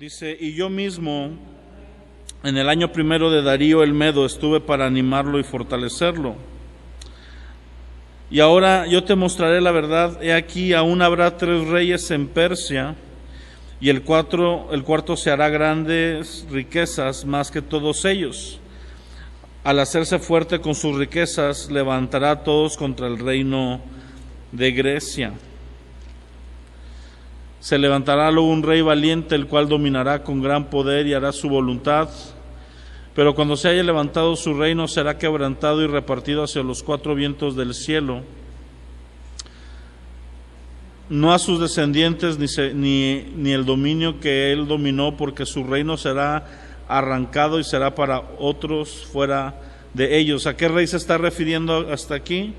Dice, y yo mismo en el año primero de Darío el Medo estuve para animarlo y fortalecerlo. Y ahora yo te mostraré la verdad. He aquí, aún habrá 3 reyes en Persia, y el cuarto se hará grandes riquezas más que todos ellos. Al hacerse fuerte con sus riquezas, levantará a todos contra el reino de Grecia. Se levantará luego un rey valiente, el cual dominará con gran poder y hará su voluntad. Pero cuando se haya levantado su reino, será quebrantado y repartido hacia los 4 vientos del cielo. No a sus descendientes ni el dominio que él dominó, porque su reino será arrancado y será para otros fuera de ellos. ¿A qué rey se está refiriendo hasta aquí?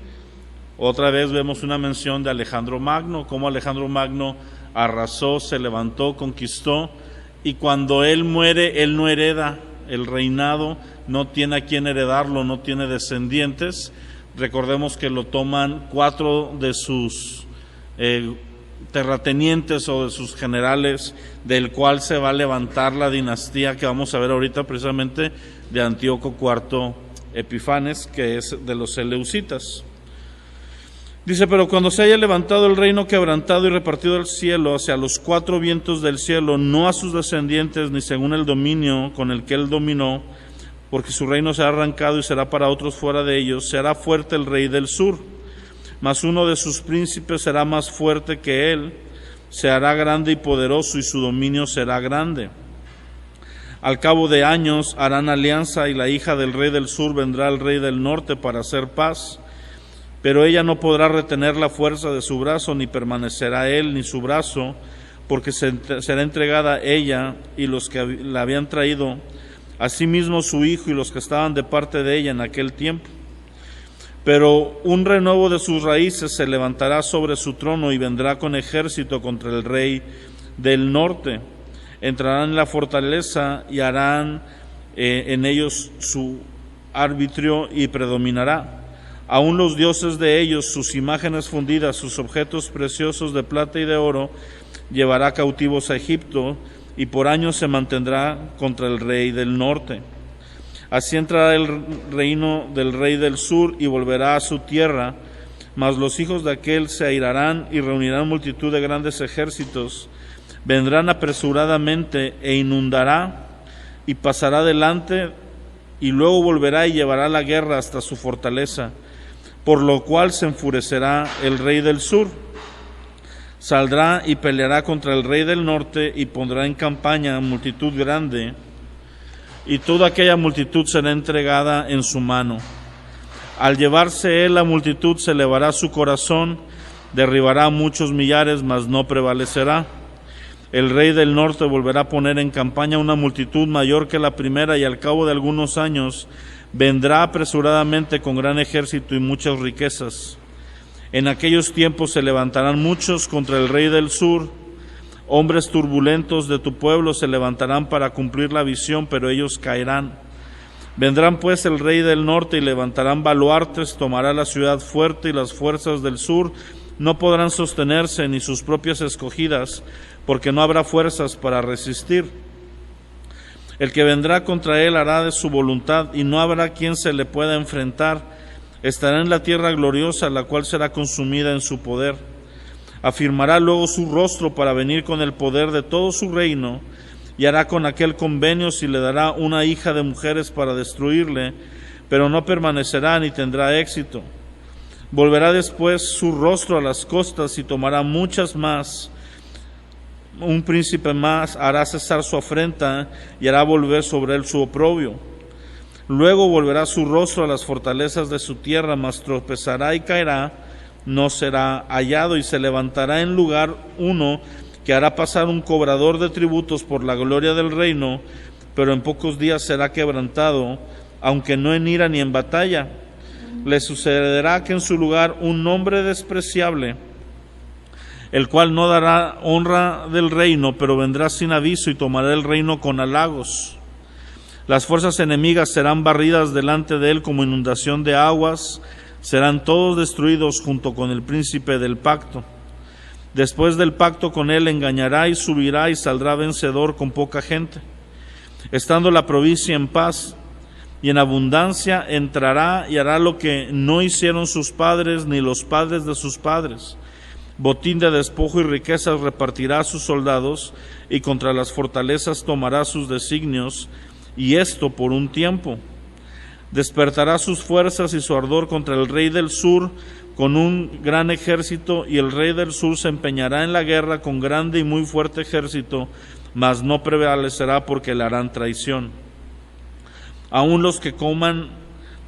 Otra vez vemos una mención de Alejandro Magno, cómo Alejandro Magno arrasó, se levantó, conquistó, y cuando él muere, él no hereda el reinado, no tiene a quien heredarlo, no tiene descendientes. Recordemos que lo toman 4 de sus terratenientes o de sus generales, del cual se va a levantar la dinastía que vamos a ver ahorita, precisamente de Antíoco IV Epifanes, que es de los seleucitas. Dice, pero cuando se haya levantado el reino quebrantado y repartido del cielo hacia los 4 vientos del cielo, no a sus descendientes ni según el dominio con el que él dominó, porque su reino será arrancado y será para otros fuera de ellos, será fuerte el rey del sur, mas uno de sus príncipes será más fuerte que él, se hará grande y poderoso y su dominio será grande. Al cabo de años harán alianza y la hija del rey del sur vendrá al rey del norte para hacer paz. Pero ella no podrá retener la fuerza de su brazo, ni permanecerá él ni su brazo, porque será entregada ella y los que la habían traído, asimismo su hijo y los que estaban de parte de ella en aquel tiempo. Pero un renuevo de sus raíces se levantará sobre su trono y vendrá con ejército contra el rey del norte. Entrarán en la fortaleza y harán en ellos su arbitrio y predominará. Aún los dioses de ellos, sus imágenes fundidas, sus objetos preciosos de plata y de oro, llevará cautivos a Egipto, y por años se mantendrá contra el rey del norte. Así entrará el reino del rey del sur y volverá a su tierra, mas los hijos de aquel se airarán y reunirán multitud de grandes ejércitos, vendrán apresuradamente e inundará, y pasará delante, y luego volverá y llevará la guerra hasta su fortaleza. Por lo cual se enfurecerá el rey del sur, saldrá y peleará contra el rey del norte y pondrá en campaña multitud grande, y toda aquella multitud será entregada en su mano. Al llevarse él la multitud se elevará su corazón, derribará a muchos millares, mas no prevalecerá. El rey del norte volverá a poner en campaña una multitud mayor que la primera, y al cabo de algunos años vendrá apresuradamente con gran ejército y muchas riquezas. En aquellos tiempos se levantarán muchos contra el rey del sur, hombres turbulentos de tu pueblo se levantarán para cumplir la visión, pero ellos caerán. Vendrán pues el rey del norte y levantarán baluartes, tomará la ciudad fuerte, y las fuerzas del sur no podrán sostenerse, ni sus propias escogidas, porque no habrá fuerzas para resistir. El que vendrá contra él hará de su voluntad, y no habrá quien se le pueda enfrentar. Estará en la tierra gloriosa, la cual será consumida en su poder. Afirmará luego su rostro para venir con el poder de todo su reino, y hará con aquel convenios y le dará una hija de mujeres para destruirle, pero no permanecerá ni tendrá éxito. Volverá después su rostro a las costas y tomará muchas más. Un príncipe más hará cesar su afrenta y hará volver sobre él su oprobio. Luego volverá su rostro a las fortalezas de su tierra, mas tropezará y caerá, no será hallado, y se levantará en lugar uno que hará pasar un cobrador de tributos por la gloria del reino, pero en pocos días será quebrantado, aunque no en ira ni en batalla. Le sucederá que en su lugar un hombre despreciable, el cual no dará honra del reino, pero vendrá sin aviso y tomará el reino con halagos. Las fuerzas enemigas serán barridas delante de él como inundación de aguas, serán todos destruidos junto con el príncipe del pacto. Después del pacto con él engañará y subirá y saldrá vencedor con poca gente. Estando la provincia en paz y en abundancia, entrará y hará lo que no hicieron sus padres ni los padres de sus padres. Botín de despojo y riquezas repartirá a sus soldados, y contra las fortalezas tomará sus designios, y esto por un tiempo. Despertará sus fuerzas y su ardor contra el rey del sur con un gran ejército, y el rey del sur se empeñará en la guerra con grande y muy fuerte ejército, mas no prevalecerá porque le harán traición. Aún los que coman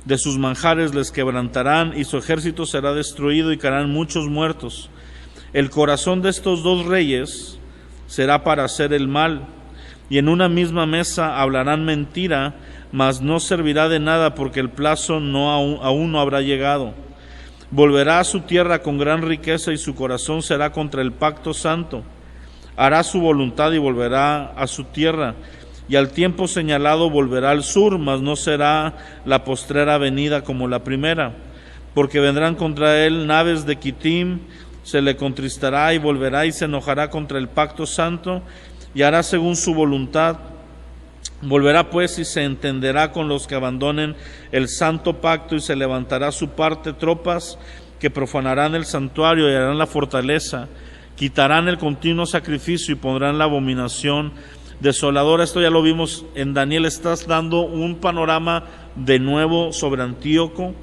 de sus manjares les quebrantarán, y su ejército será destruido y caerán muchos muertos. El corazón de estos dos reyes será para hacer el mal, y en una misma mesa hablarán mentira, mas no servirá de nada porque el plazo aún no habrá llegado. Volverá a su tierra con gran riqueza y su corazón será contra el pacto santo. Hará su voluntad y volverá a su tierra, y al tiempo señalado volverá al sur, mas no será la postrera venida como la primera, porque vendrán contra él naves de Quitim, se le contristará y volverá y se enojará contra el pacto santo y hará según su voluntad. Volverá pues y se entenderá con los que abandonen el santo pacto, y se levantará su parte tropas que profanarán el santuario y harán la fortaleza, quitarán el continuo sacrificio y pondrán la abominación desoladora. Esto ya lo vimos en Daniel. Estás dando un panorama de nuevo sobre Antíoco.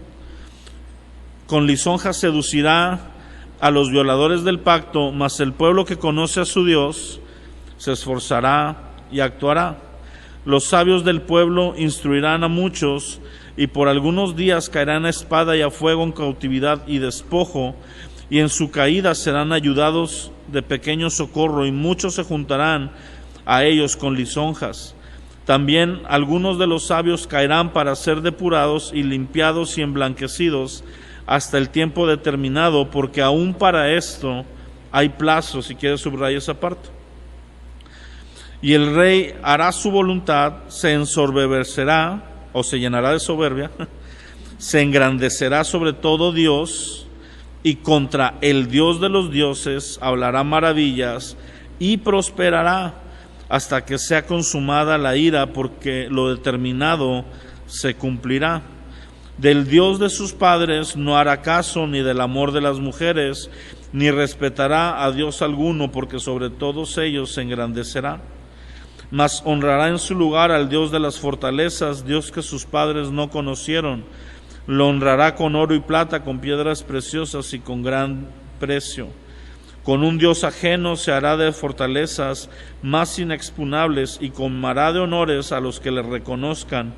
Con lisonjas seducirá a los violadores del pacto, mas el pueblo que conoce a su Dios se esforzará y actuará. Los sabios del pueblo instruirán a muchos, y por algunos días caerán a espada y a fuego en cautividad y despojo, y en su caída serán ayudados de pequeño socorro, y muchos se juntarán a ellos con lisonjas. También algunos de los sabios caerán para ser depurados y limpiados y emblanquecidos hasta el tiempo determinado, porque aún para esto hay plazo. Si quieres subraya esa parte. Y el rey hará su voluntad, se ensoberbecerá o se llenará de soberbia, se engrandecerá sobre todo Dios, y contra el Dios de los dioses hablará maravillas y prosperará hasta que sea consumada la ira, porque lo determinado se cumplirá. Del Dios de sus padres no hará caso, ni del amor de las mujeres, ni respetará a Dios alguno, porque sobre todos ellos se engrandecerá. Mas honrará en su lugar al Dios de las fortalezas, Dios que sus padres no conocieron. Lo honrará con oro y plata, con piedras preciosas y con gran precio. Con un Dios ajeno se hará de fortalezas más inexpugnables, y colmará de honores a los que le reconozcan.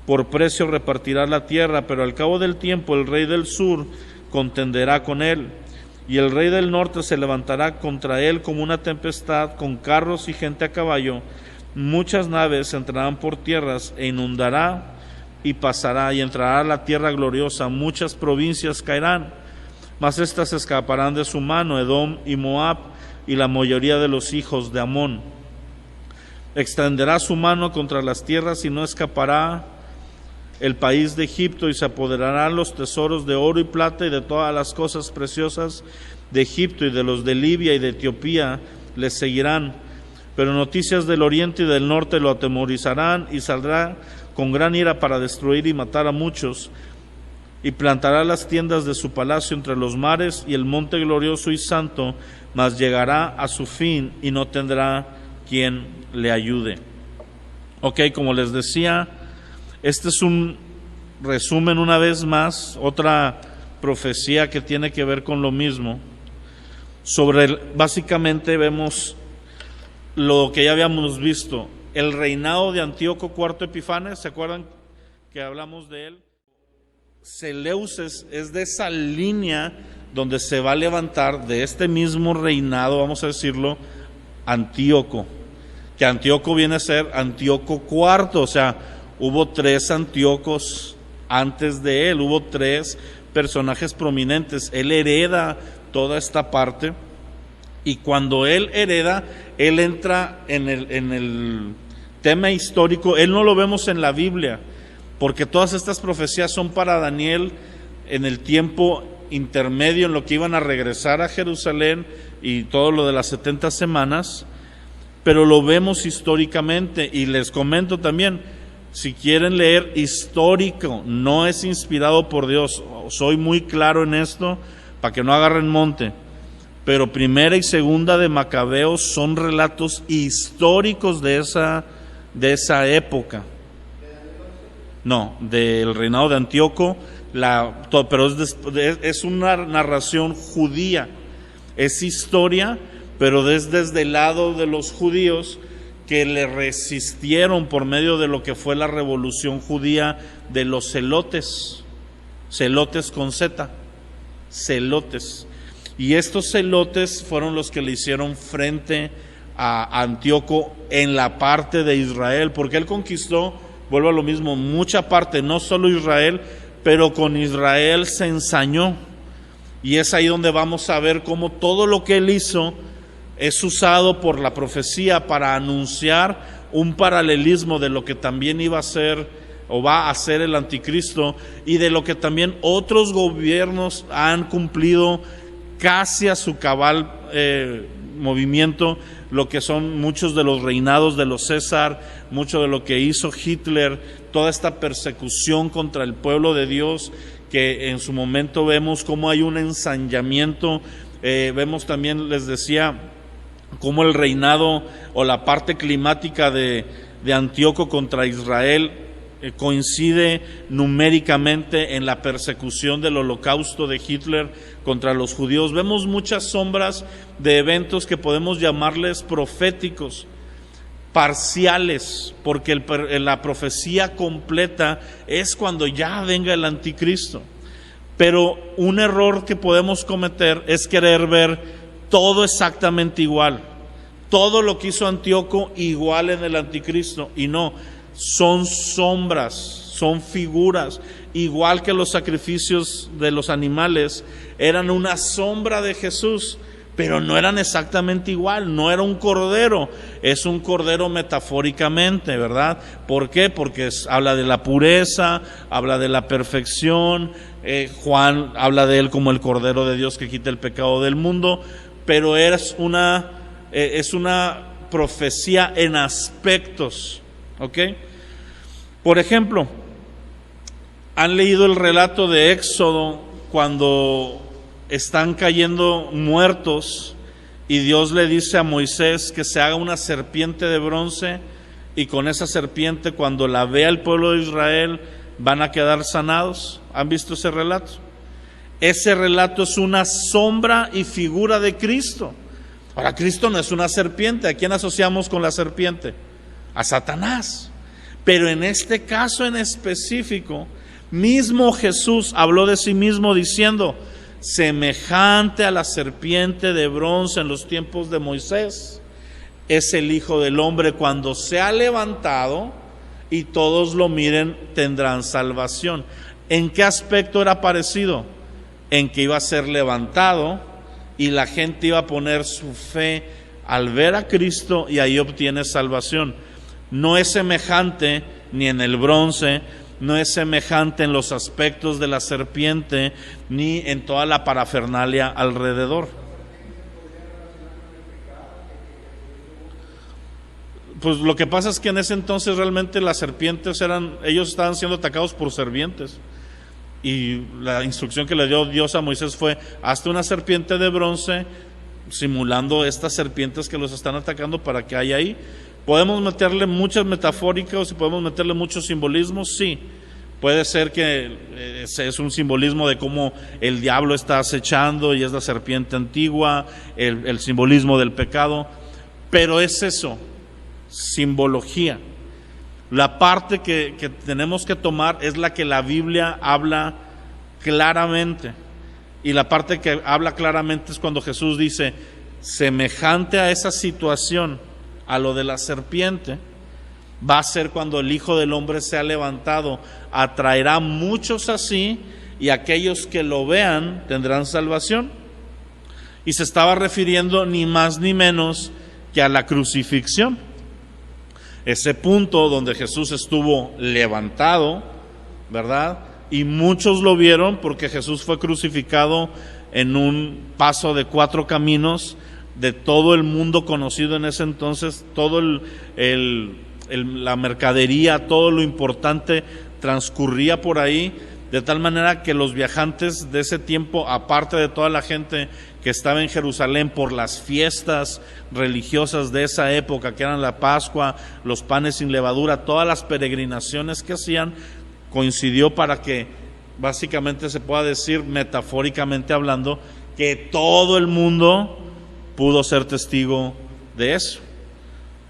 Por precio repartirá la tierra, pero al cabo del tiempo el rey del sur contenderá con él, y el rey del norte se levantará contra él como una tempestad, con carros y gente a caballo. Muchas naves entrarán por tierras, e inundará y pasará, y entrará a la tierra gloriosa. Muchas provincias caerán, mas éstas escaparán de su mano: Edom y Moab, y la mayoría de los hijos de Amón. Extenderá su mano contra las tierras, y no escapará el país de Egipto, y se apoderarán los tesoros de oro y plata y de todas las cosas preciosas de Egipto, y de los de Libia y de Etiopía les seguirán. Pero noticias del oriente y del norte lo atemorizarán, y saldrá con gran ira para destruir y matar a muchos, y plantará las tiendas de su palacio entre los mares y el monte glorioso y santo, mas llegará a su fin y no tendrá quien le ayude. Ok, como les decía, este es un resumen una vez más, otra profecía que tiene que ver con lo mismo. Básicamente vemos lo que ya habíamos visto, el reinado de Antíoco IV Epifanes. ¿Se acuerdan que hablamos de él? Seleuces es de esa línea donde se va a levantar de este mismo reinado, vamos a decirlo, Antíoco, que Antíoco viene a ser Antíoco IV, o sea, hubo 3 Antíocos antes de él, hubo 3 personajes prominentes. Él hereda toda esta parte, y cuando él hereda, él entra en el tema histórico. Él no lo vemos en la Biblia, porque todas estas profecías son para Daniel en el tiempo intermedio, en lo que iban a regresar a Jerusalén y todo lo de las 70 semanas, pero lo vemos históricamente. Y les comento también, si quieren leer histórico, no es inspirado por Dios, soy muy claro en esto para que no agarren monte, pero Primera y Segunda de Macabeos son relatos históricos de esa época. No, del reinado de Antíoco, pero es una narración judía, es historia, pero desde el lado de los judíos que le resistieron por medio de lo que fue la revolución judía de los celotes con Z, celotes. Y estos celotes fueron los que le hicieron frente a Antíoco en la parte de Israel, porque él conquistó, vuelvo a lo mismo, mucha parte, no solo Israel, pero con Israel se ensañó. Y es ahí donde vamos a ver cómo todo lo que él hizo es usado por la profecía para anunciar un paralelismo de lo que también iba a ser o va a ser el anticristo, y de lo que también otros gobiernos han cumplido casi a su cabal movimiento, lo que son muchos de los reinados de los César, mucho de lo que hizo Hitler, toda esta persecución contra el pueblo de Dios, que en su momento vemos cómo hay un ensañamiento, vemos también, les decía, cómo el reinado o la parte climática de Antíoco contra Israel coincide numéricamente en la persecución del holocausto de Hitler contra los judíos. Vemos muchas sombras de eventos que podemos llamarles proféticos, parciales, porque la profecía completa es cuando ya venga el anticristo. Pero un error que podemos cometer es querer ver todo exactamente igual, todo lo que hizo Antíoco igual en el anticristo, y no, son sombras, son figuras, igual que los sacrificios de los animales eran una sombra de Jesús, pero no eran exactamente igual, no era un cordero, es un cordero metafóricamente, ¿verdad? ¿Por qué? Porque habla de la pureza, habla de la perfección, Juan habla de él como el cordero de Dios que quita el pecado del mundo, pero es una profecía en aspectos. ¿Ok? Por ejemplo, ¿han leído el relato de Éxodo cuando están cayendo muertos y Dios le dice a Moisés que se haga una serpiente de bronce, y con esa serpiente, cuando la vea el pueblo de Israel, van a quedar sanados? ¿Han visto ese relato? Ese relato es una sombra y figura de Cristo. Ahora, Cristo no es una serpiente. ¿A quién asociamos con la serpiente? A Satanás. Pero en este caso en específico, mismo Jesús habló de sí mismo diciendo: semejante a la serpiente de bronce en los tiempos de Moisés es el Hijo del Hombre cuando sea levantado, y todos lo miren tendrán salvación. ¿En qué aspecto era parecido? En que iba a ser levantado y la gente iba a poner su fe al ver a Cristo, y ahí obtiene salvación. No es semejante ni en el bronce, no es semejante en los aspectos de la serpiente, ni en toda la parafernalia alrededor. Pues lo que pasa es que en ese entonces realmente las serpientes ellos estaban siendo atacados por serpientes. Y la instrucción que le dio Dios a Moisés fue: hazte una serpiente de bronce, simulando estas serpientes que los están atacando, para que haya ahí. ¿Podemos meterle muchas metafóricas y podemos meterle muchos simbolismos? Sí. Puede ser que es un simbolismo de cómo el diablo está acechando y es la serpiente antigua, el simbolismo del pecado. Pero es eso, simbología. La parte que tenemos que tomar es la que la Biblia habla claramente. Y la parte que habla claramente es cuando Jesús dice: semejante a esa situación, a lo de la serpiente, va a ser cuando el Hijo del Hombre sea levantado. Atraerá muchos así, y aquellos que lo vean tendrán salvación. Y se estaba refiriendo ni más ni menos que a la crucifixión. Ese punto donde Jesús estuvo levantado, ¿verdad? Y muchos lo vieron porque Jesús fue crucificado en un paso de 4 caminos de todo el mundo conocido en ese entonces, todo la mercadería, todo lo importante transcurría por ahí, de tal manera que los viajantes de ese tiempo, aparte de toda la gente que estaba en Jerusalén por las fiestas religiosas de esa época, que eran la Pascua, los panes sin levadura, todas las peregrinaciones que hacían, coincidió para que básicamente se pueda decir, metafóricamente hablando, que todo el mundo pudo ser testigo de eso.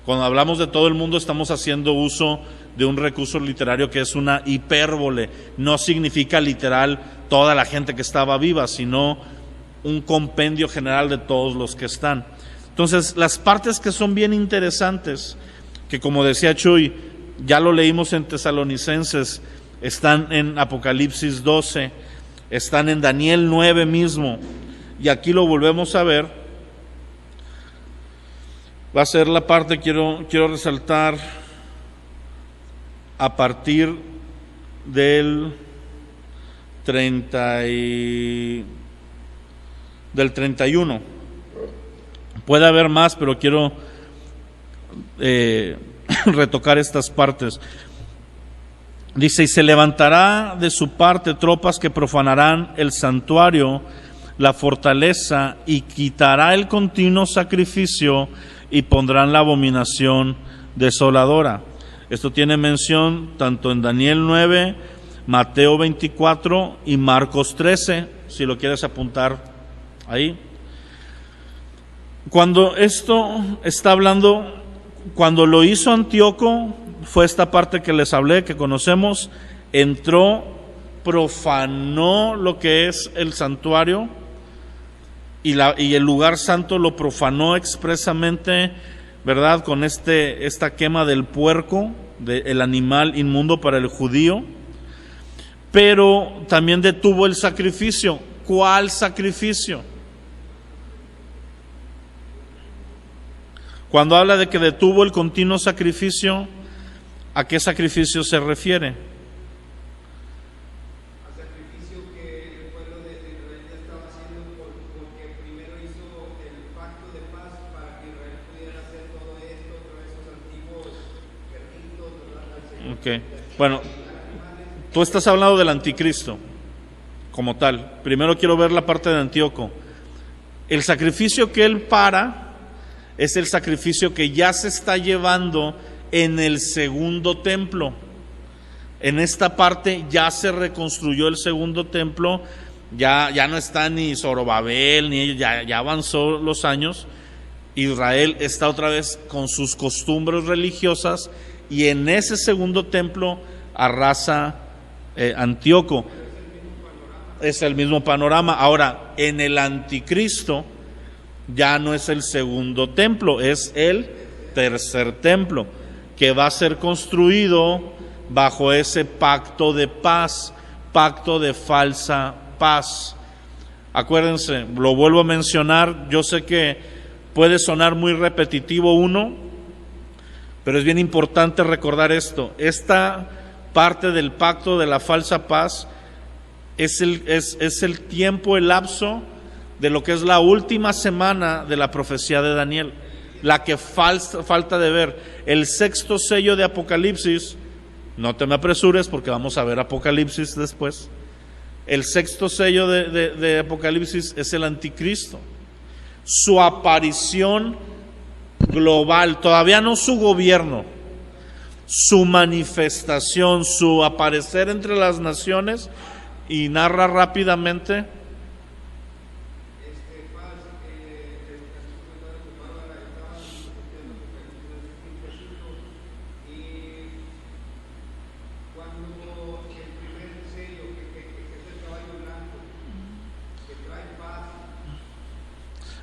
Cuando hablamos de todo el mundo, estamos haciendo uso de un recurso literario que es una hipérbole. No significa literal toda la gente que estaba viva, sino un compendio general de todos los que están. Entonces, las partes que son bien interesantes, que como decía Chuy, ya lo leímos en Tesalonicenses, están en Apocalipsis 12, están en Daniel 9 mismo, y aquí lo volvemos a ver. Va a ser la parte, quiero resaltar, a partir del 31. Puede haber más, pero quiero retocar estas partes. Dice: y se levantará de su parte tropas que profanarán el santuario, la fortaleza, y quitará el continuo sacrificio, y pondrán la abominación desoladora. Esto tiene mención tanto en Daniel 9, Mateo 24 y Marcos 13, si lo quieres apuntar ahí. Cuando esto está hablando, cuando lo hizo Antíoco, fue esta parte que les hablé, que conocemos, entró, profanó lo que es el santuario, y el lugar santo lo profanó expresamente, ¿verdad? Con esta quema del puerco, del animal inmundo para el judío, pero también detuvo el sacrificio. ¿Cuál sacrificio? Cuando habla de que detuvo el continuo sacrificio, ¿a qué sacrificio se refiere? Okay. Bueno, tú estás hablando del anticristo como tal. Primero quiero ver la parte de Antíoco. El sacrificio que él es el sacrificio que ya se está llevando en el segundo templo. En esta parte ya se reconstruyó el segundo templo, ya no está ni Zorobabel, ni ellos, ya avanzó los años. Israel está otra vez con sus costumbres religiosas, y en ese segundo templo arrasa Antíoco. Es el mismo panorama. Ahora, en el anticristo ya no es el segundo templo, es el tercer templo, que va a ser construido bajo ese pacto de paz, pacto de falsa paz. Acuérdense, lo vuelvo a mencionar, yo sé que puede sonar muy repetitivo pero es bien importante recordar esto. Esta parte del pacto de la falsa paz es el tiempo, el lapso de lo que es la última semana de la profecía de Daniel, la que falta de ver. El sexto sello de Apocalipsis, no te me apresures porque vamos a ver Apocalipsis después. El sexto sello de Apocalipsis es el anticristo. Su aparición global, todavía no su gobierno, su manifestación, su aparecer entre las naciones, y narra rápidamente.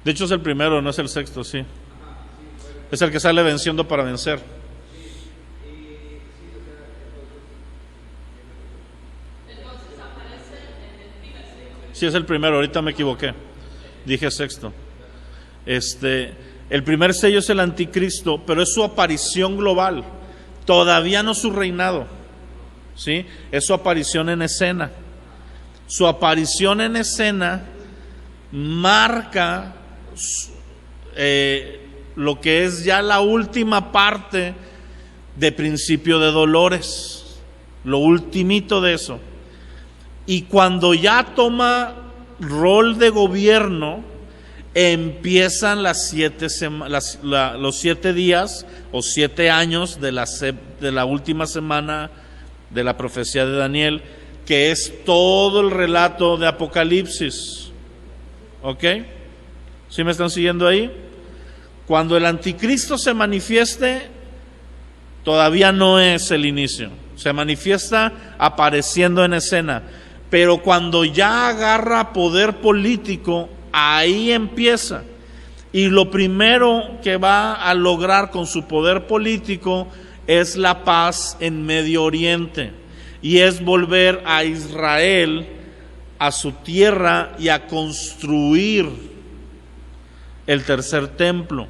De hecho es el primero, no es el sexto, sí. Es el que sale venciendo para vencer. Sí, es el primero, ahorita me equivoqué. Dije sexto. El primer sello es el anticristo, pero es su aparición global. Todavía no su reinado. ¿Sí? Es su aparición en escena. Su aparición en escena marca lo que es ya la última parte de Principio de Dolores, lo ultimito de eso. Y cuando ya toma rol de gobierno, empiezan los 7 días o 7 años de la última semana de la profecía de Daniel, que es todo el relato de Apocalipsis. ¿Ok? ¿Sí me están siguiendo ahí? Cuando el anticristo se manifieste, todavía no es el inicio. Se manifiesta apareciendo en escena. Pero cuando ya agarra poder político, ahí empieza. Y lo primero que va a lograr con su poder político es la paz en Medio Oriente. Y es volver a Israel a su tierra y a construir el tercer templo.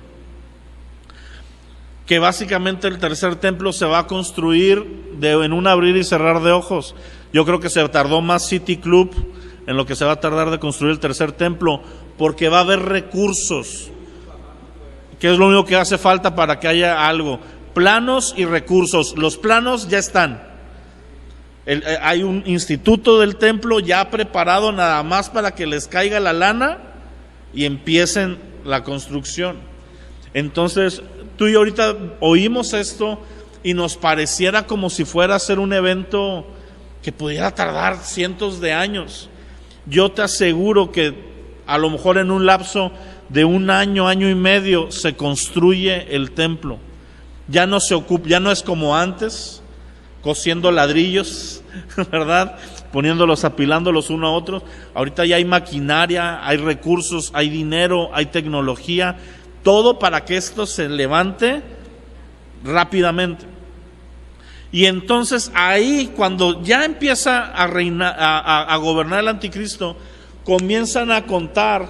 Que básicamente el tercer templo se va a construir en un abrir y cerrar de ojos. Yo creo que se tardó más City Club en lo que se va a tardar de construir el tercer templo, porque va a haber recursos, que es lo único que hace falta para que haya algo. Planos y recursos. Los planos ya están. Hay un instituto del templo ya preparado nada más para que les caiga la lana y empiecen la construcción. Entonces, tú y yo ahorita oímos esto y nos pareciera como si fuera a ser un evento que pudiera tardar cientos de años. Yo te aseguro que a lo mejor en un lapso de un año, año y medio se construye el templo. Ya no se ocupa, ya no es como antes, cosiendo ladrillos, ¿verdad? Poniéndolos, apilándolos uno a otro. Ahorita ya hay maquinaria, hay recursos, hay dinero, hay tecnología, todo para que esto se levante rápidamente. Y entonces ahí, cuando ya empieza a reinar, a gobernar el anticristo, comienzan a contar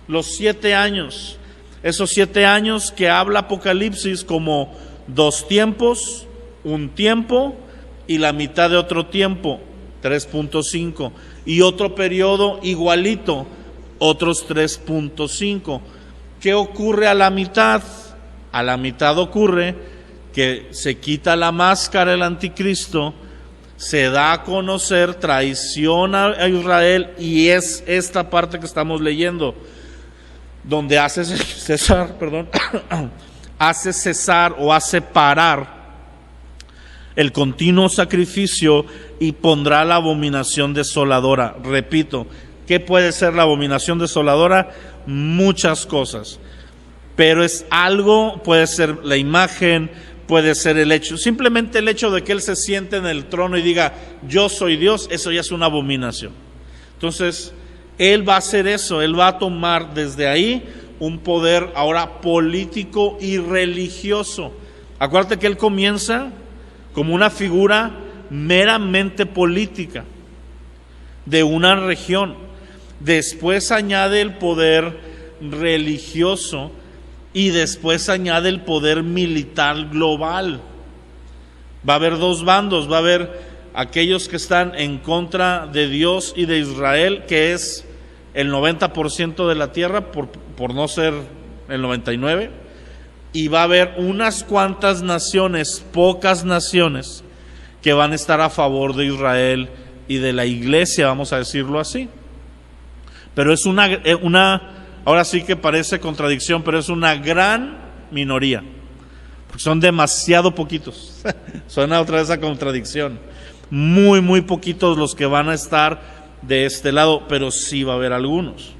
los 7 años. Esos 7 años que habla Apocalipsis como 2 tiempos, un tiempo y la mitad de otro tiempo, 3.5, y otro periodo igualito, otros 3.5. ¿Qué ocurre a la mitad? A la mitad ocurre que se quita la máscara el anticristo, se da a conocer, traiciona a Israel, y es esta parte que estamos leyendo, donde hace cesar o hace parar el continuo sacrificio y pondrá la abominación desoladora. Repito, ¿qué puede ser la abominación desoladora? Muchas cosas, pero es algo, puede ser la imagen, puede ser el hecho, simplemente el hecho de que Él se siente en el trono y diga, yo soy Dios, eso ya es una abominación. Entonces, Él va a hacer eso, Él va a tomar desde ahí un poder ahora político y religioso. Acuérdate que Él comienza como una figura meramente política de una región. Después añade el poder religioso y después añade el poder militar global. Va a haber 2 bandos, va a haber aquellos que están en contra de Dios y de Israel, que es el 90% de la tierra, por no ser el 99%, y va a haber unas cuantas naciones, pocas naciones, que van a estar a favor de Israel y de la iglesia, vamos a decirlo así. Pero es una ahora sí que parece contradicción, pero es una gran minoría, porque son demasiado poquitos. Suena otra vez a contradicción. Muy, muy poquitos los que van a estar de este lado, pero sí va a haber algunos.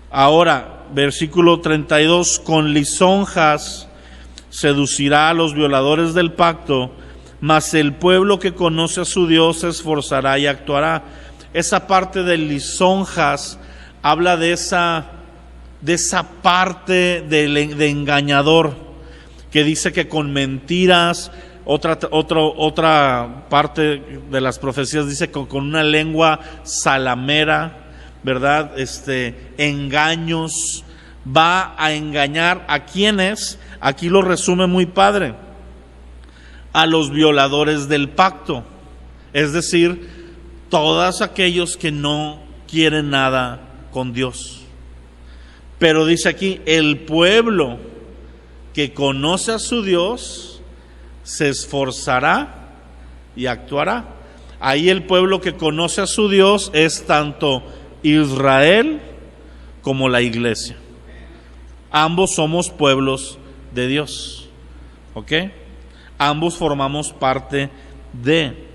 Ahora, versículo 32, con lisonjas seducirá a los violadores del pacto, mas el pueblo que conoce a su Dios se esforzará y actuará. Esa parte de lisonjas habla de esa parte de engañador, que dice que con mentiras, otra parte de las profecías dice que con una lengua salamera, ¿verdad? Engaños, va a engañar a quienes, aquí lo resume muy padre, a los violadores del pacto, es decir, todos aquellos que no quieren nada con Dios. Pero dice aquí, el pueblo que conoce a su Dios se esforzará y actuará. Ahí el pueblo que conoce a su Dios es tanto Israel como la iglesia. Ambos somos pueblos de Dios, ¿ok? Ambos formamos parte de.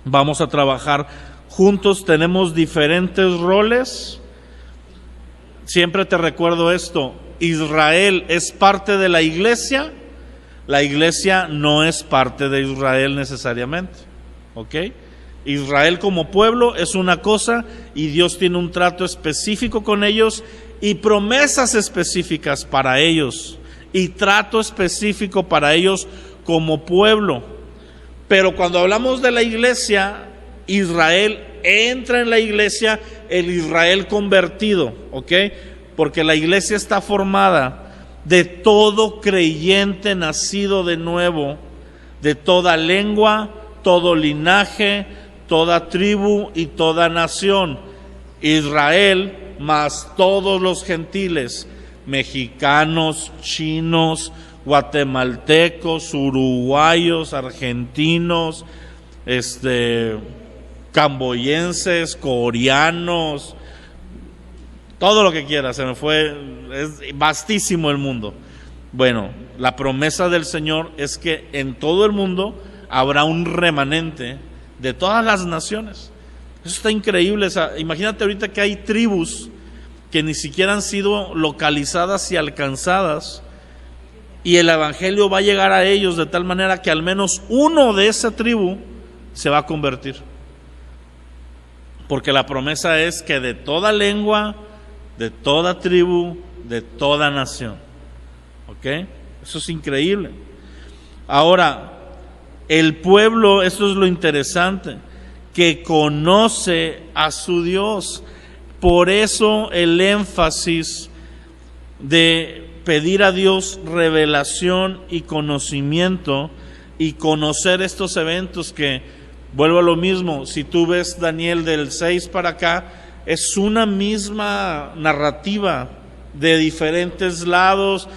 Vamos a trabajar juntos, tenemos diferentes roles. Siempre te recuerdo esto, Israel es parte de la iglesia no es parte de Israel necesariamente, ¿ok? Israel como pueblo es una cosa y Dios tiene un trato específico con ellos y promesas específicas para ellos y trato específico para ellos como pueblo. Pero cuando hablamos de la iglesia, Israel entra en la iglesia, el Israel convertido, ¿ok? Porque la iglesia está formada de todo creyente nacido de nuevo, de toda lengua, todo linaje, toda tribu y toda nación. Israel más todos los gentiles, mexicanos, chinos, guatemaltecos, uruguayos, argentinos, camboyenses, coreanos, todo lo que quieras, es vastísimo el mundo. Bueno, la promesa del Señor es que en todo el mundo habrá un remanente de todas las naciones. Eso está increíble. Imagínate ahorita que hay tribus que ni siquiera han sido localizadas y alcanzadas, y el evangelio va a llegar a ellos de tal manera que al menos uno de esa tribu se va a convertir. Porque la promesa es que de toda lengua, de toda tribu, de toda nación. ¿Ok? Eso es increíble. Ahora, el pueblo, esto es lo interesante, que conoce a su Dios. Por eso el énfasis de pedir a Dios revelación y conocimiento y conocer estos eventos que, vuelvo a lo mismo, si tú ves Daniel del 6 para acá, es una misma narrativa de diferentes lados,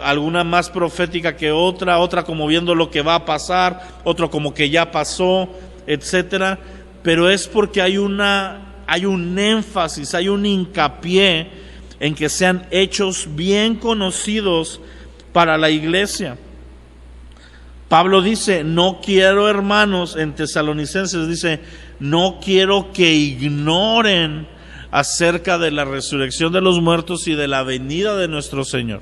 alguna más profética que otra como viendo lo que va a pasar, otro como que ya pasó, etcétera, pero es porque hay un énfasis, hay un hincapié en que sean hechos bien conocidos para la iglesia. Pablo dice, no quiero, hermanos, en Tesalonicenses dice, no quiero que ignoren acerca de la resurrección de los muertos y de la venida de nuestro Señor.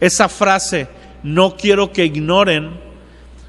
Esa frase, no quiero que ignoren,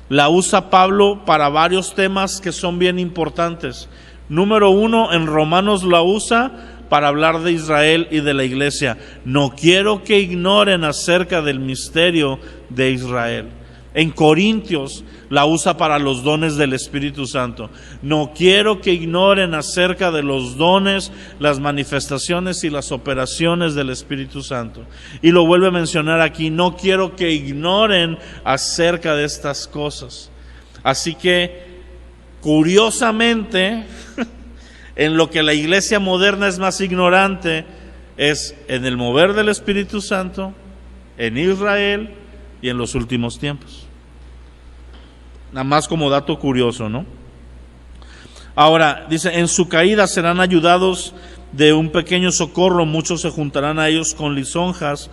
la usa Pablo para varios temas que son bien importantes. Número 1, en Romanos la usa para hablar de Israel y de la iglesia. No quiero que ignoren acerca del misterio de Israel. En Corintios la usa para los dones del Espíritu Santo. No quiero que ignoren acerca de los dones, las manifestaciones y las operaciones del Espíritu Santo. Y lo vuelve a mencionar aquí, no quiero que ignoren acerca de estas cosas. Así que, curiosamente, en lo que la iglesia moderna es más ignorante, es en el mover del Espíritu Santo, en Israel y en los últimos tiempos. Nada más como dato curioso, ¿no? Ahora, dice, en su caída serán ayudados de un pequeño socorro, muchos se juntarán a ellos con lisonjas,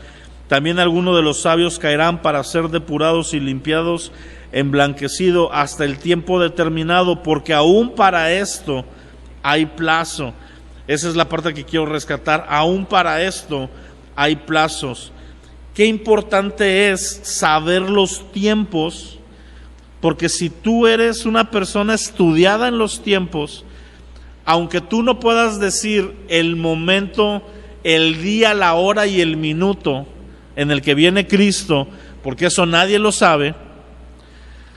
también algunos de los sabios caerán para ser depurados y limpiados, emblanquecidos hasta el tiempo determinado, porque aún para esto hay plazo. Esa es la parte que quiero rescatar, aún para esto hay plazos. Qué importante es saber los tiempos, porque si tú eres una persona estudiada en los tiempos, aunque tú no puedas decir el momento, el día, la hora y el minuto en el que viene Cristo, porque eso nadie lo sabe,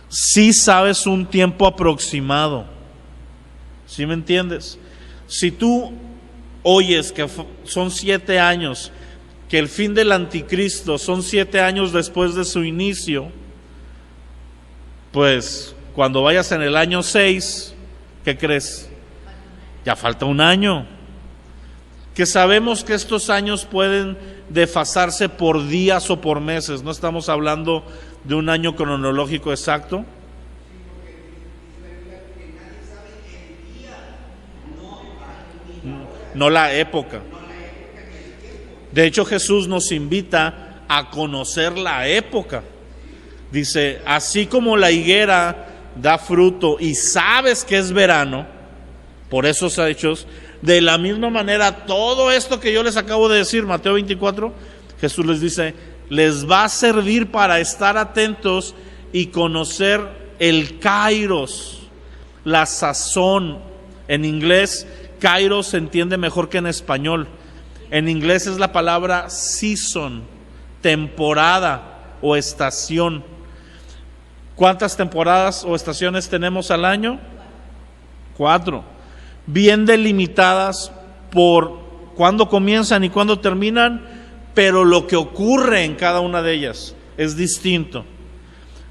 sí sabes un tiempo aproximado. ¿Sí me entiendes? Si tú oyes que son 7 años, que el fin del anticristo son 7 años después de su inicio, pues cuando vayas en el año 6, ¿qué crees? Ya falta un año. que sabemos que estos años pueden desfasarse por días o por meses, no estamos hablando de un año cronológico exacto. No la época. De hecho, Jesús nos invita a conocer la época. Dice, así como la higuera da fruto y sabes que es verano, por esos hechos, de la misma manera, todo esto que yo les acabo de decir, Mateo 24, Jesús les dice, les va a servir para estar atentos y conocer el kairos, la sazón. En inglés, kairos se entiende mejor que en español. En inglés es la palabra season, temporada o estación. ¿Cuántas temporadas o estaciones tenemos al año? 4. Bien delimitadas por cuándo comienzan y cuándo terminan, pero lo que ocurre en cada una de ellas es distinto.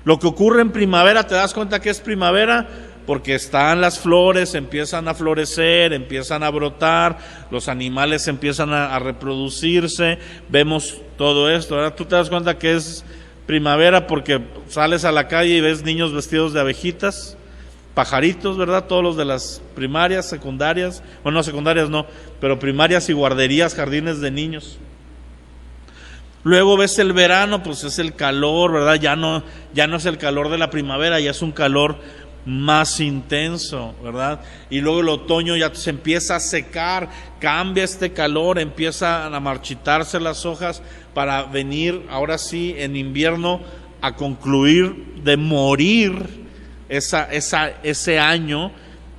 Lo que ocurre en primavera, ¿te das cuenta que es primavera? Porque están las flores, empiezan a florecer, empiezan a brotar, los animales empiezan a reproducirse, vemos todo esto, ¿verdad? Tú te das cuenta que es primavera porque sales a la calle y ves niños vestidos de abejitas, pajaritos, ¿verdad? Todos los de las primarias, secundarias, bueno, no secundarias no, pero primarias y guarderías, jardines de niños. Luego ves el verano, pues es el calor, ¿verdad? Ya no es el calor de la primavera, ya es un calor más intenso, ¿verdad? Y luego el otoño ya se empieza a secar, cambia este calor, empiezan a marchitarse las hojas para venir ahora sí en invierno a concluir de morir ese año,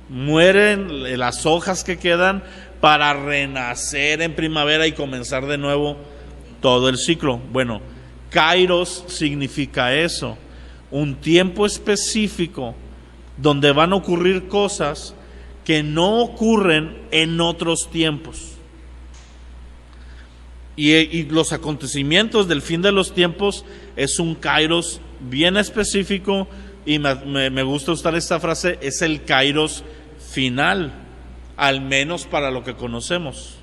mueren las hojas que quedan para renacer en primavera y comenzar de nuevo todo el ciclo. Bueno, kairos significa eso, un tiempo específico donde van a ocurrir cosas que no ocurren en otros tiempos. Y los acontecimientos del fin de los tiempos es un kairos bien específico, y me gusta usar esta frase, es el kairos final, al menos para lo que conocemos,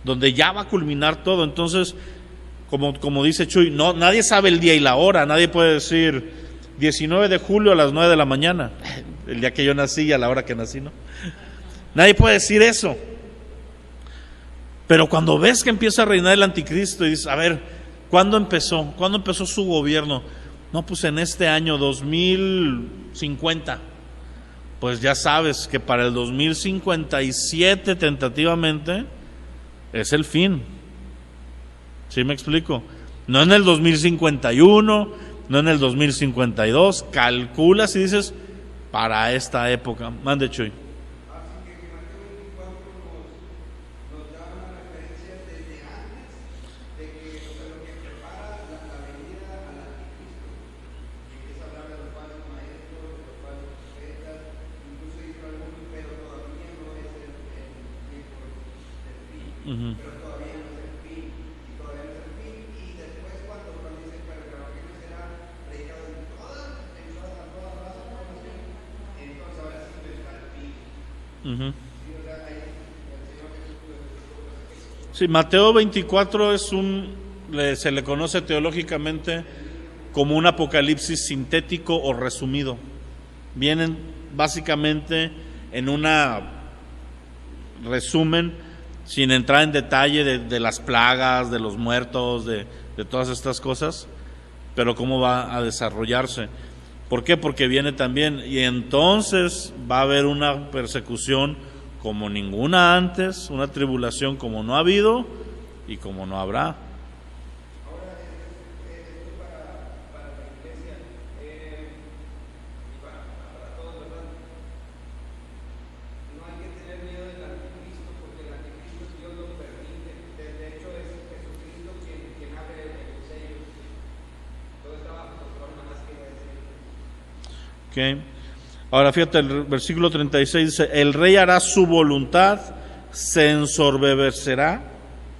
donde ya va a culminar todo. Entonces, como dice Chuy, nadie sabe el día y la hora, nadie puede decir 19 de julio a las 9 de la mañana, el día que yo nací y a la hora que nací, ¿no? Nadie puede decir eso. Pero cuando ves que empieza a reinar el anticristo y dices, a ver, ¿cuándo empezó? ¿Cuándo empezó su gobierno? No, pues en este año 2050. Pues ya sabes que para el 2057 tentativamente es el fin. ¿Sí me explico? No en el 2051, no en el 2052, calculas y dices, para esta época. Mande, Chuy. Uh-huh. Uh-huh. Sí, Mateo 24 se le conoce teológicamente como un apocalipsis sintético o resumido. Vienen básicamente en una resumen, sin entrar en detalle de las plagas, de los muertos, de todas estas cosas, pero cómo va a desarrollarse. ¿Por qué? Porque viene también, y entonces va a haber una persecución como ninguna antes, una tribulación como no ha habido y como no habrá. Okay. Ahora fíjate, el versículo 36 dice, el rey hará su voluntad, se ensorbecerá,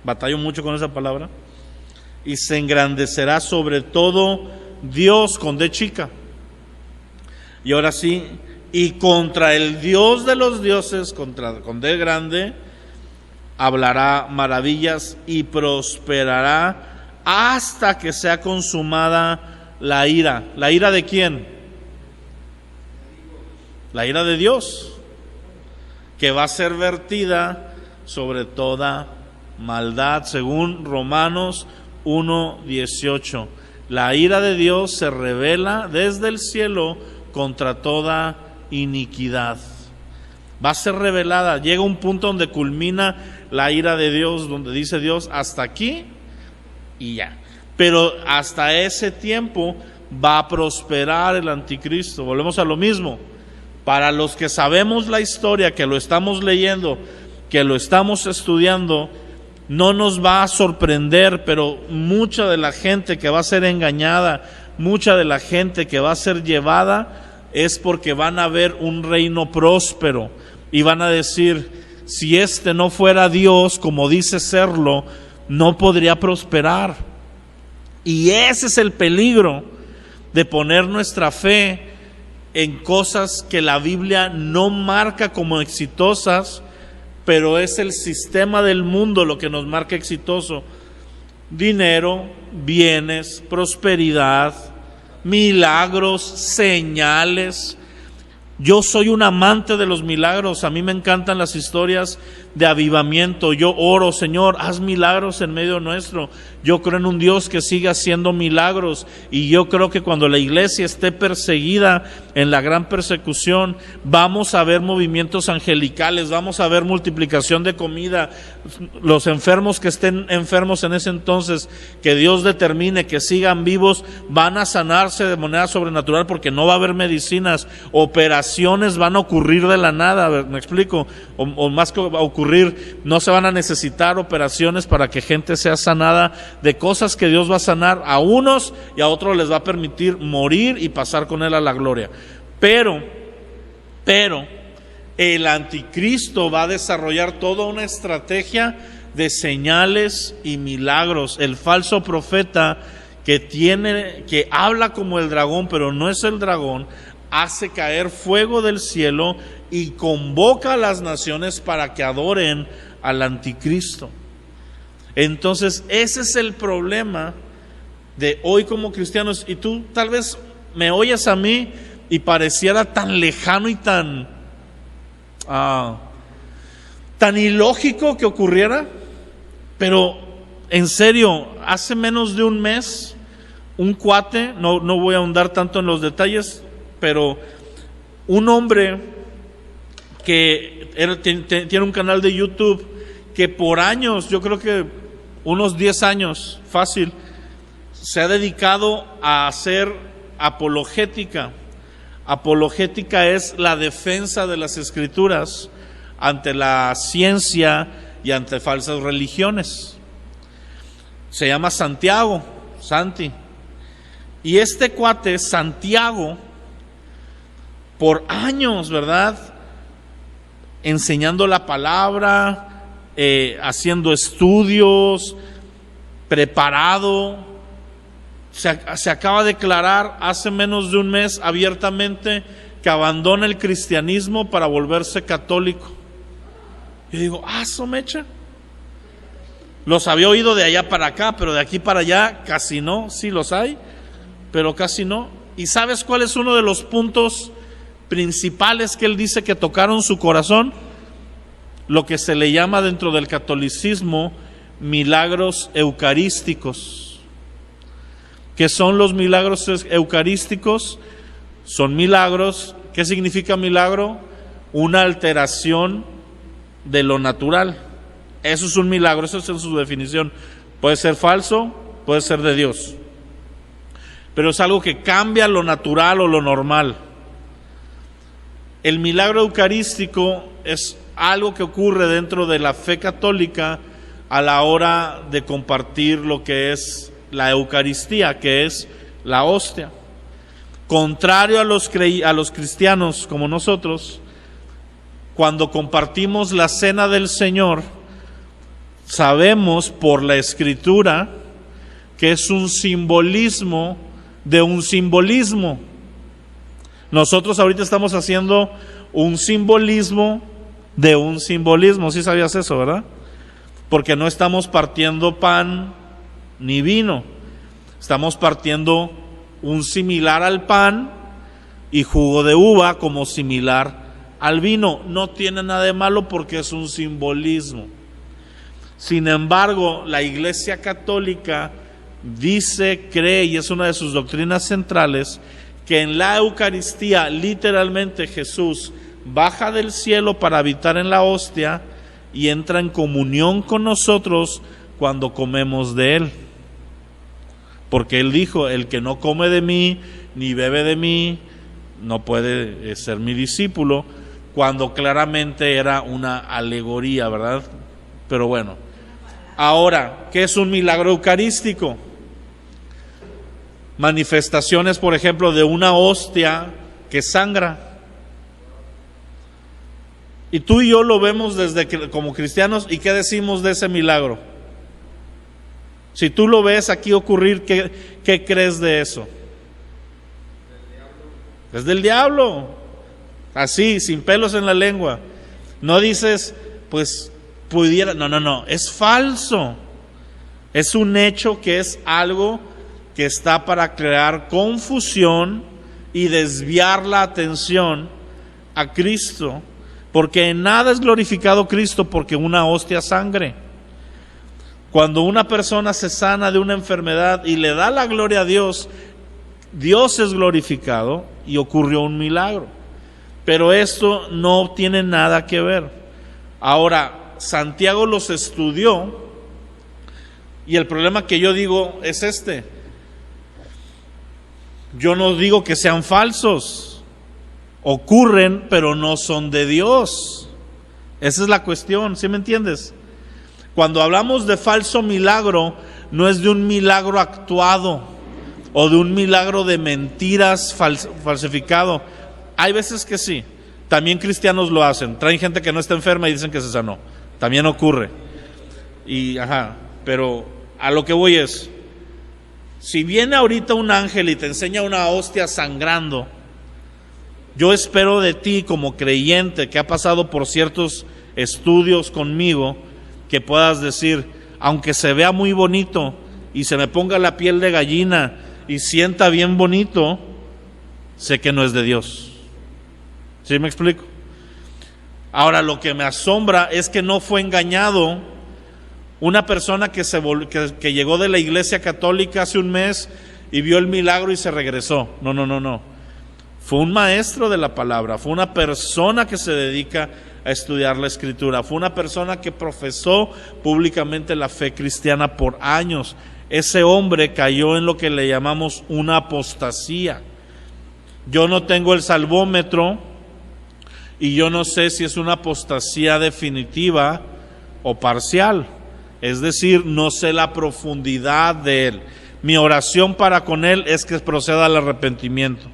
batallo mucho con esa palabra, y se engrandecerá sobre todo Dios con D chica. Y ahora sí, y contra el Dios de los dioses, con D grande, hablará maravillas y prosperará hasta que sea consumada la ira. ¿La ira de quién? La ira de Dios, que va a ser vertida sobre toda maldad, según Romanos 1:18. La ira de Dios se revela desde el cielo contra toda iniquidad. Va a ser revelada. Llega un punto donde culmina la ira de Dios, donde dice Dios, hasta aquí y ya. Pero hasta ese tiempo va a prosperar el anticristo. Volvemos a lo mismo. Para los que sabemos la historia, que lo estamos leyendo, que lo estamos estudiando, no nos va a sorprender, pero mucha de la gente que va a ser engañada, mucha de la gente que va a ser llevada, es porque van a ver un reino próspero y van a decir, si este no fuera Dios como dice serlo, no podría prosperar. Y ese es el peligro de poner nuestra fe en cosas que la Biblia no marca como exitosas, pero es el sistema del mundo lo que nos marca exitoso. Dinero, bienes, prosperidad, milagros, señales. Yo soy un amante de los milagros. A mí me encantan las historias de avivamiento. Yo oro, Señor, haz milagros en medio nuestro. Yo creo en un Dios que sigue haciendo milagros, y yo creo que cuando la iglesia esté perseguida en la gran persecución, vamos a ver movimientos angelicales, vamos a ver multiplicación de comida. Los enfermos que estén enfermos en ese entonces, que Dios determine que sigan vivos, van a sanarse de manera sobrenatural, porque no va a haber medicinas. Operaciones van a ocurrir de la nada, ¿me explico? O más que ocurrir, no se van a necesitar operaciones para que gente sea sanada de cosas que Dios va a sanar a unos, y a otros les va a permitir morir y pasar con Él a la gloria. Pero el anticristo va a desarrollar toda una estrategia de señales y milagros. El falso profeta que habla como el dragón, pero no es el dragón, hace caer fuego del cielo y convoca a las naciones para que adoren al anticristo. Entonces ese es el problema de hoy como cristianos. Y tú tal vez me oyes a mí y pareciera tan lejano y tan ilógico que ocurriera, pero en serio, hace menos de un mes, un cuate, no voy a ahondar tanto en los detalles, pero un hombre que tiene un canal de YouTube, que por años, yo creo que unos 10 años, fácil, se ha dedicado a hacer apologética. Apologética es la defensa de las Escrituras ante la ciencia y ante falsas religiones. Se llama Santiago, Santi. Y este cuate, Santiago, por años, ¿verdad?, enseñando la palabra, haciendo estudios, preparado, se acaba de declarar hace menos de un mes abiertamente que abandona el cristianismo para volverse católico. Yo digo, somecha. Los había oído de allá para acá, pero de aquí para allá casi no. Sí los hay, pero casi no. ¿Y sabes cuál es uno de los puntos principales que él dice que tocaron su corazón? Lo que se le llama dentro del catolicismo milagros eucarísticos. ¿Qué son los milagros eucarísticos? Son milagros. ¿Qué significa milagro? Una alteración de lo natural. Eso es un milagro, eso es en su definición. Puede ser falso, puede ser de Dios, pero es algo que cambia lo natural o lo normal. El milagro eucarístico es algo que ocurre dentro de la fe católica a la hora de compartir lo que es la Eucaristía, que es la hostia. Contrario a los cristianos como nosotros, cuando compartimos la cena del Señor, sabemos por la Escritura que es un simbolismo de un simbolismo. Nosotros ahorita estamos haciendo un simbolismo de un simbolismo. ¿Sí sabías eso, verdad? porque no estamos partiendo pan ni vino, estamos partiendo un similar al pan y jugo de uva como similar al vino. No tiene nada de malo porque es un simbolismo. Sin embargo, la Iglesia Católica dice, cree, y es una de sus doctrinas centrales, que en la Eucaristía literalmente Jesús baja del cielo para habitar en la hostia y entra en comunión con nosotros cuando comemos de Él. Porque Él dijo, el que no come de mí ni bebe de mí no puede ser mi discípulo, cuando claramente era una alegoría, ¿verdad? Pero bueno, ahora, ¿qué es un milagro eucarístico? Manifestaciones, por ejemplo, de una hostia que sangra. Y tú y yo lo vemos como cristianos, ¿y qué decimos de ese milagro? Si tú lo ves aquí ocurrir, ¿qué crees de eso? Es del diablo, así, sin pelos en la lengua. No dices, pues pudiera, no, es falso. Es un hecho que es algo que está para crear confusión y desviar la atención a Cristo, porque en nada es glorificado Cristo porque una hostia sangre. Cuando una persona se sana de una enfermedad y le da la gloria a Dios, Dios es glorificado y ocurrió un milagro. Pero esto no tiene nada que ver. Ahora, Santiago los estudió y el problema que yo digo es este. Yo no digo que sean falsos, ocurren, pero no son de Dios. Esa es la cuestión, ¿sí me entiendes? Cuando hablamos de falso milagro, no es de un milagro actuado o de un milagro de mentiras falsificado. Hay veces que sí, también cristianos lo hacen, traen gente que no está enferma y dicen que se sanó, también ocurre. Pero a lo que voy es, si viene ahorita un ángel y te enseña una hostia sangrando, yo espero de ti como creyente que ha pasado por ciertos estudios conmigo, que puedas decir, aunque se vea muy bonito y se me ponga la piel de gallina y sienta bien bonito, sé que no es de Dios. ¿Sí me explico? Ahora, lo que me asombra es que no fue engañado una persona que llegó de la Iglesia Católica hace un mes y vio el milagro y se regresó. No. Fue un maestro de la palabra, fue una persona que se dedica a estudiar la Escritura, fue una persona que profesó públicamente la fe cristiana por años. Ese hombre cayó en lo que le llamamos una apostasía. Yo no tengo el salvómetro y yo no sé si es una apostasía definitiva o parcial. Es decir, no sé la profundidad de él. Mi oración para con él es que proceda al arrepentimiento.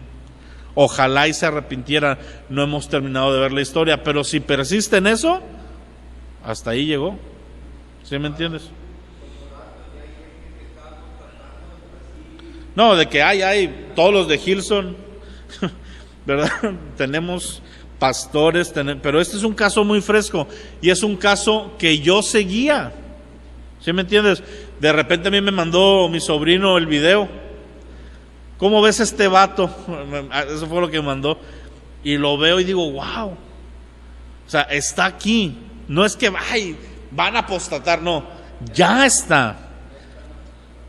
Ojalá y se arrepintiera. No hemos terminado de ver la historia, pero si persiste en eso, hasta ahí llegó. ¿Sí me entiendes? No, de que hay todos los de Hillsong, ¿verdad? Tenemos pastores, pero este es un caso muy fresco y es un caso que yo seguía. ¿Sí me entiendes? De repente a mí me mandó mi sobrino el video. ¿Cómo ves este vato? Eso fue lo que me mandó. Y lo veo y digo, wow. O sea, está aquí. No es que van a apostatar, no. Ya está.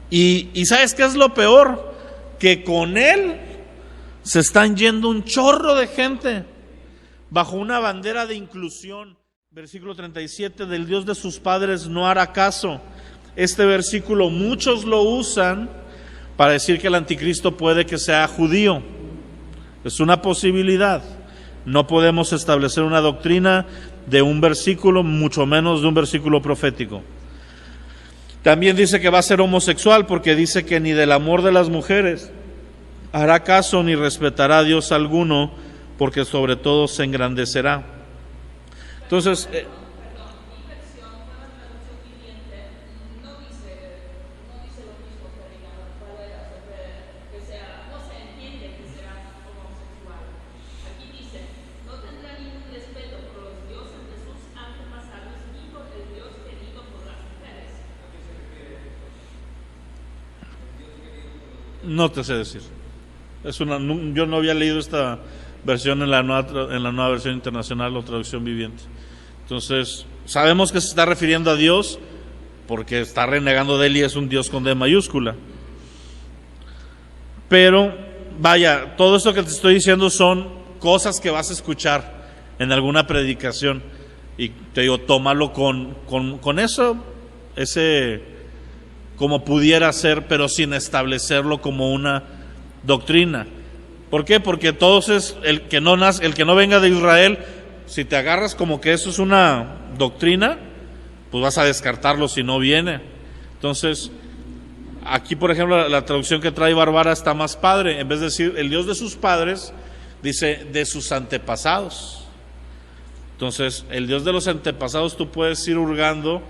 Y ¿sabes qué es lo peor? Que con él se están yendo un chorro de gente bajo una bandera de inclusión. Versículo 37, del Dios de sus padres no hará caso. Este versículo muchos lo usan para decir que el anticristo puede que sea judío. Es una posibilidad. No podemos establecer una doctrina de un versículo, mucho menos de un versículo profético. También dice que va a ser homosexual porque dice que ni del amor de las mujeres hará caso ni respetará a Dios alguno, porque sobre todo se engrandecerá. Entonces, No te sé decir. Yo no había leído esta versión en la nueva versión internacional o traducción viviente. Entonces, sabemos que se está refiriendo a Dios porque está renegando de él y es un Dios con D mayúscula. Pero, vaya, todo esto que te estoy diciendo son cosas que vas a escuchar en alguna predicación. Y te digo, tómalo con eso, como pudiera ser, pero sin establecerlo como una doctrina. ¿Por qué? Porque entonces el que no venga de Israel, si te agarras como que eso es una doctrina, pues vas a descartarlo si no viene. Entonces, aquí por ejemplo la traducción que trae Bárbara está más padre. En vez de decir el Dios de sus padres, dice de sus antepasados. Entonces, el Dios de los antepasados tú puedes ir hurgando,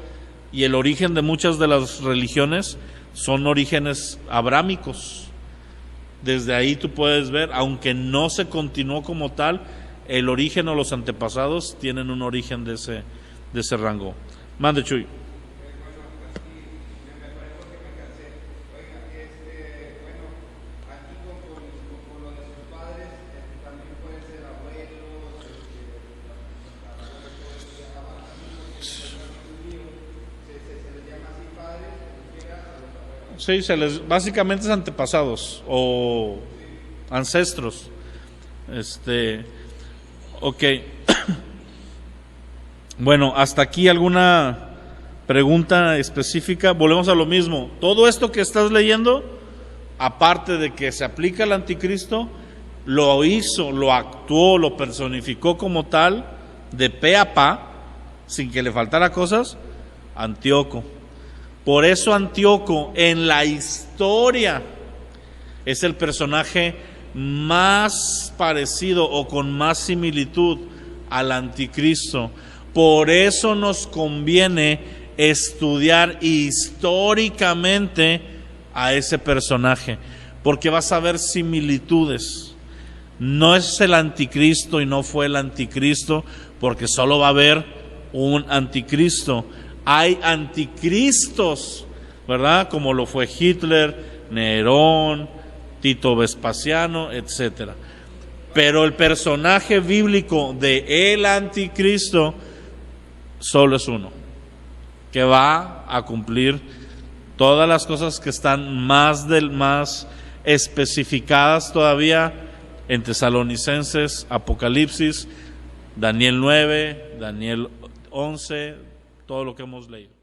y el origen de muchas de las religiones son orígenes abrámicos. Desde ahí tú puedes ver, aunque no se continuó como tal, el origen o los antepasados tienen un origen de ese rango. Mande, Chuy. Sí, básicamente es antepasados o ancestros. Ok. Bueno, hasta aquí alguna pregunta específica. Volvemos a lo mismo. Todo esto que estás leyendo, aparte de que se aplica al anticristo, lo hizo, lo actuó, lo personificó como tal, de pe a pa, sin que le faltara cosas, Antíoco. Por eso Antíoco en la historia es el personaje más parecido o con más similitud al anticristo. Por eso nos conviene estudiar históricamente a ese personaje, porque vas a ver similitudes. No es el anticristo y no fue el anticristo, porque solo va a haber un anticristo. Hay anticristos, ¿verdad? Como lo fue Hitler, Nerón, Tito Vespasiano, etcétera. Pero el personaje bíblico de el anticristo solo es uno, que va a cumplir todas las cosas que están más especificadas todavía en Tesalonicenses, Apocalipsis, Daniel 9, Daniel 11, todo lo que hemos leído.